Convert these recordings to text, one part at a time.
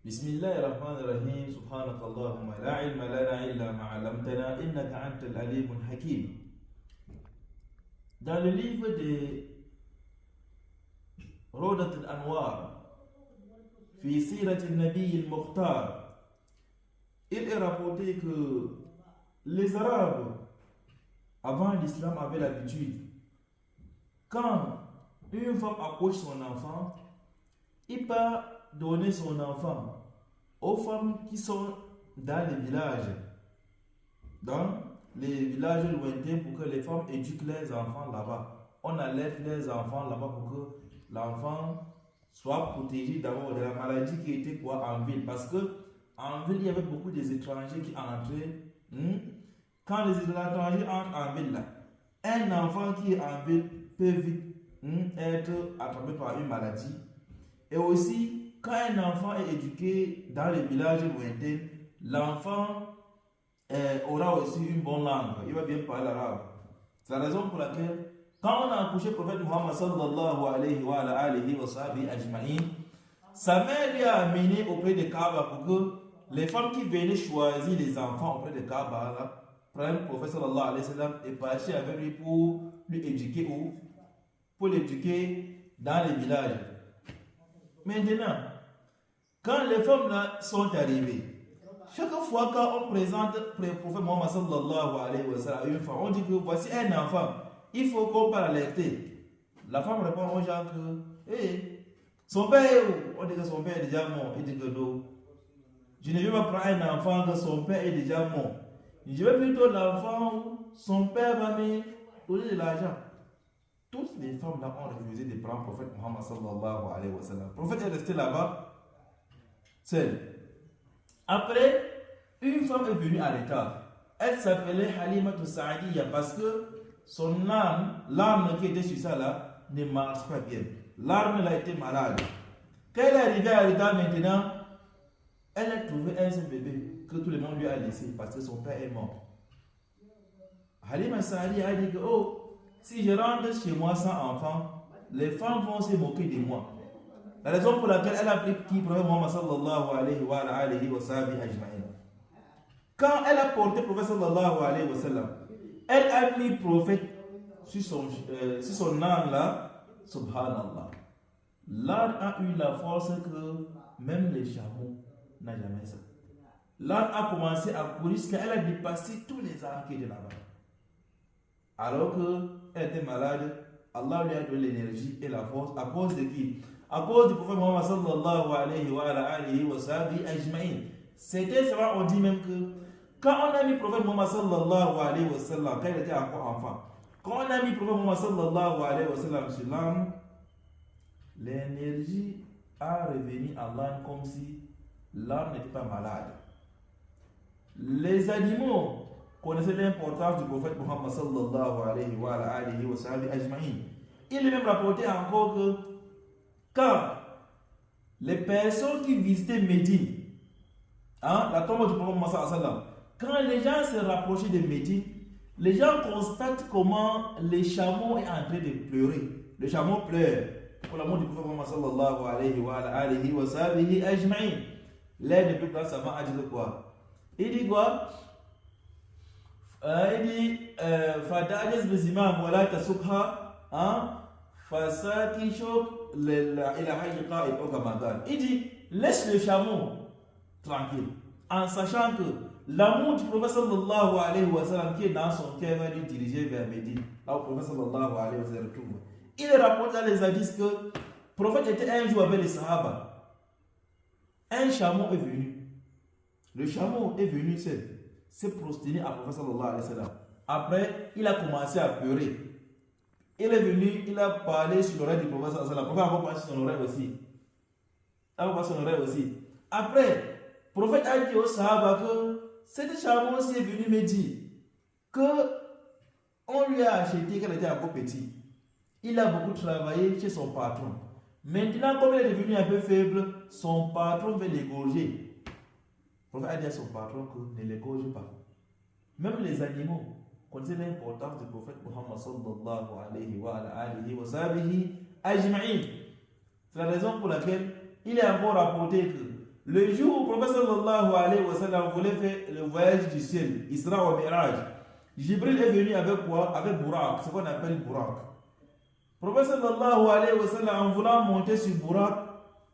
بسم الله الرحمن الرحيم سبحانك اللهم لا علم لنا إلا ما علمتنا إنك أنت العليم الحكيم. Dans le livre de Rodat al-Anwar fi Sirat al-Nabi al-Mukhtar, il est rapporté que les Arabes avant l'islam avaient l'habitude, quand une femme accouche son enfant, il peut donner son enfant aux femmes qui sont dans les villages, lointains, pour que les femmes éduquent leurs enfants là-bas. On allait les enfants là-bas pour que l'enfant soit protégé d'abord de la maladie qui était en ville. Parce que en ville, il y avait beaucoup d'étrangers qui entraient. Quand les étrangers entrent en ville, là, un enfant qui est en ville peut vite être attrapé par une maladie. Et aussi, quand un enfant est éduqué dans les villages lointains, l'enfant aura aussi une bonne langue. Il va bien parler l'arabe. C'est la raison pour laquelle, quand on a accouché le prophète Muhammad sallallahu alayhi wa alihi wa sahbihi ajma'in, sa mère lui a amené auprès de Kaaba pour que les femmes qui venaient choisir les enfants auprès de Kaaba prennent le prophète sallallahu alayhi wa sallam et partir avec lui pour lui éduquer ou pour l'éduquer dans les villages. Maintenant, quand les femmes là sont arrivées, chaque fois qu'on présente le prophète Muhammad sallallahu alayhi wa sallam à une femme, on dit que voici un enfant, il faut qu'on parle l'alerter. La femme répond aux gens que, son père est où? On dit que son père est déjà mort. Il dit que non. Je ne vais pas prendre un enfant que son père est déjà mort. Je veux plutôt l'enfant où son père va me donner de l'argent. Toutes les femmes là ont refusé de prendre le prophète Muhammad sallallahu alayhi wa sallam. Le prophète est resté là-bas, seul. Après, une femme est venue à l'état. Elle s'appelait Halima Saadiya parce que son âme, l'âme qui était sur ça là, ne marche pas bien. L'âme a été malade. Quand elle est arrivée à l'état maintenant, elle a trouvé un seul bébé que tout le monde lui a laissé parce que son père est mort. Halima Saadiya a dit que, si je rentre chez moi sans enfant, les femmes vont se moquer de moi. La raison pour laquelle elle a pris le prophète Muhammad sallallahu alayhi wa alihi wa sahbihi ajma'in. Quand elle a porté le prophète sallallahu alayhi wa sallam, elle a mis le prophète sur son âme là, subhanallah. L'âne a eu la force que même les chameaux n'ont jamais ça. L'âne a commencé à courir jusqu'à elle a dépassé tous les ânes qui étaient là-bas. Alors qu'elle était malade, Allah lui a donné l'énergie et la force à cause de qui? À cause du prophète Muhammad sallallahu alayhi wa alihi wa sahbihi ajma'in. C'était ça, on dit même que quand on a mis le prophète Muhammad sallallahu alayhi wa sallam, quand il était encore enfant, quand on a mis le prophète Muhammad sallallahu alayhi wa sallam sur l'âme, l'énergie a revenu à l'âme comme si l'âme n'était pas malade. Les animaux connaissaient l'importance du prophète Muhammad sallallahu alayhi wa alihi wa sahbihi ajma'in. Il est même rapporté encore que quand les personnes qui visitaient Médine, la tombe du prophète Muhammad sallallahu alayhi wa sallam, quand les gens se rapprochaient de Médine, les gens constatent comment les chameaux sont en train de pleurer. Les chameaux pleurent pour l'amour du prophète Muhammad sallallahu alayhi wa alihi wa sahbihi ajma'in. L'un des plus grands savants a dit quoi? Il dit quoi? Il dit Fada'ajas bizimam wala tasubha fasaki shok ila hayy qa'id au Ramadan. Il dit laisse le chameau tranquille en sachant que l'amour du prophète sallallahu alayhi wa sallam qui est dans son cœur va lui diriger vers Médine. Là où le prophète sallallahu alayhi wa sallam retrouve. Il rapporte dans les hadiths que le prophète était un jour avec les sahaba. Un chameau est venu. Le chameau est venu seul, s'est prosterné à prophète sallallahu alayhi wa sallam. Après, il a commencé à pleurer. Il est venu, il a parlé sur l'oreille du prophète sallallahu alayhi wa sallam. Le prophète a parlé sur son oreille aussi. Il a parlé sur son oreille aussi. Après, le prophète a dit aux sahaba que cet chameau aussi est venu me dire que on lui a acheté quand il était encore petit. Il a beaucoup travaillé chez son patron. Maintenant, comme il est devenu un peu faible, son patron veut l'égorger. Le prophète a dit à son patron que ne l'égorge pas. Même les animaux connaissaient l'importance du prophète Muhammad sallallahu alayhi wa alihi wa sahbihi ajma'in. C'est la raison pour laquelle il est encore rapporté que Le jour où le prophète sallallahu alayhi wa sallam voulait faire le voyage du ciel, Isra wa Mi'raj, Jibril est venu avec quoi? Avec Burak, ce qu'on appelle Burak. Le prophète sallallahu alayhi wa sallam, en voulant monter sur Burak,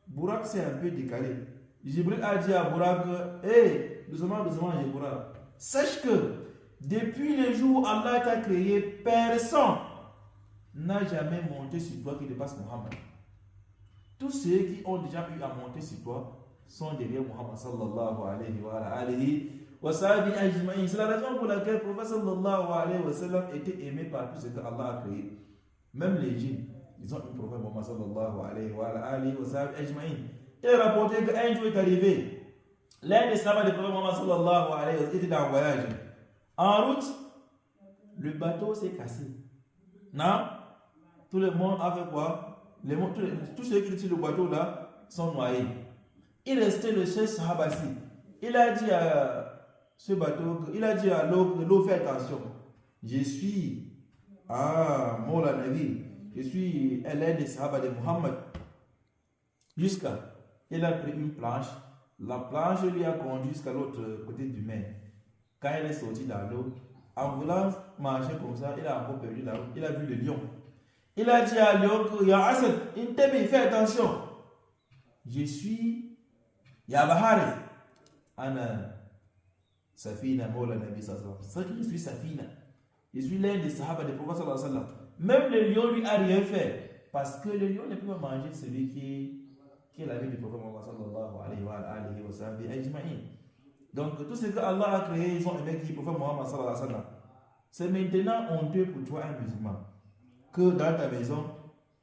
Burak s'est un peu décalé. Jibril a dit à Burak, hé, doucement, Burak, sache que depuis le jour où Allah t'a créé, personne n'a jamais monté sur toi qui dépasse Muhammad. Tous ceux qui ont déjà eu à monter sur toi sont derrière Muhammad sallallahu alayhi wa sallam. C'est la raison pour laquelle le prophète sallallahu alayhi wa sallam était aimé par tout ce que Allah a créé. Même les djinns, ils ont un prophète Muhammad sallallahu alayhi wa sallam. Il est rapporté qu'un jour est arrivé, l'un des sahabas du prophète Muhammad sallallahu alayhi wa sallam était en voyage. En route, le bateau s'est cassé. Non? Tout le monde a fait quoi? Tous ceux qui étaient sur le bateau là sont noyés. Il restait le seul sahaba ici. Il a dit à ce bateau, il a dit à l'eau, que l'eau fait attention. Je suis Mola Nabi, je suis l'un des sahaba de Muhammad. Jusqu'à, il a pris une planche. La planche lui a conduit jusqu'à l'autre côté du mer. Quand il est sorti dans l'eau, en voulant marcher comme ça, il a encore perdu la route. Il a vu le lion. Il a dit à Léon que Ya Hassan, fais attention. Je suis Ya Bahari. Ana Safina Mola Nabi sallallahu alayhi wa sallam. C'est vrai que je suis Safina. Je suis l'un des sahaba des prophètes sallallahu alayhi wa sallam. Même le lion lui a rien fait. Parce que le lion ne peut pas manger celui qui est l'ami du prophète sallallahu alayhi wa sallam. Donc tout ce que Allah a créé, ils ont aimé qui le prophète Muhammad sallallahu alayhi wa sallam. C'est maintenant honteux pour toi un musulman que dans ta maison,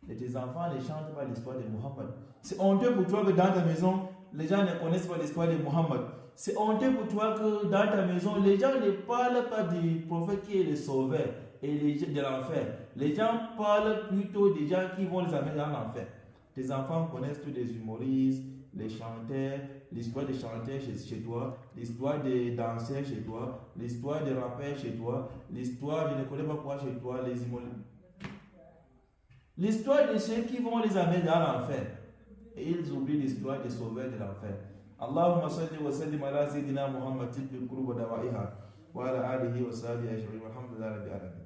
tes enfants ne chantent pas l'histoire de Muhammad. C'est honteux pour toi que dans ta maison, les gens ne connaissent pas l'histoire de Muhammad. C'est honteux pour toi que dans ta maison, les gens ne parlent pas du prophète qui est le sauveur et de l'enfer. Les gens parlent plutôt des gens qui vont les amener dans l'enfer. Tes enfants connaissent tous les humoristes, les chanteurs, l'histoire des chanteurs chez toi, l'histoire des danseurs chez toi, l'histoire des rappeurs chez toi, l'histoire, je ne connais pas quoi chez toi, les humoristes. L'histoire de ceux qui vont les amener dans l'enfer. Et ils oublient l'histoire des sauveurs de l'enfer. Allahumma salli wa sallim ala sayyidina Muhammad tibbil qulub wa dawa'iha wa ala alihi wa sahbihi ajma'in walhamdulillahi rabbil alamin.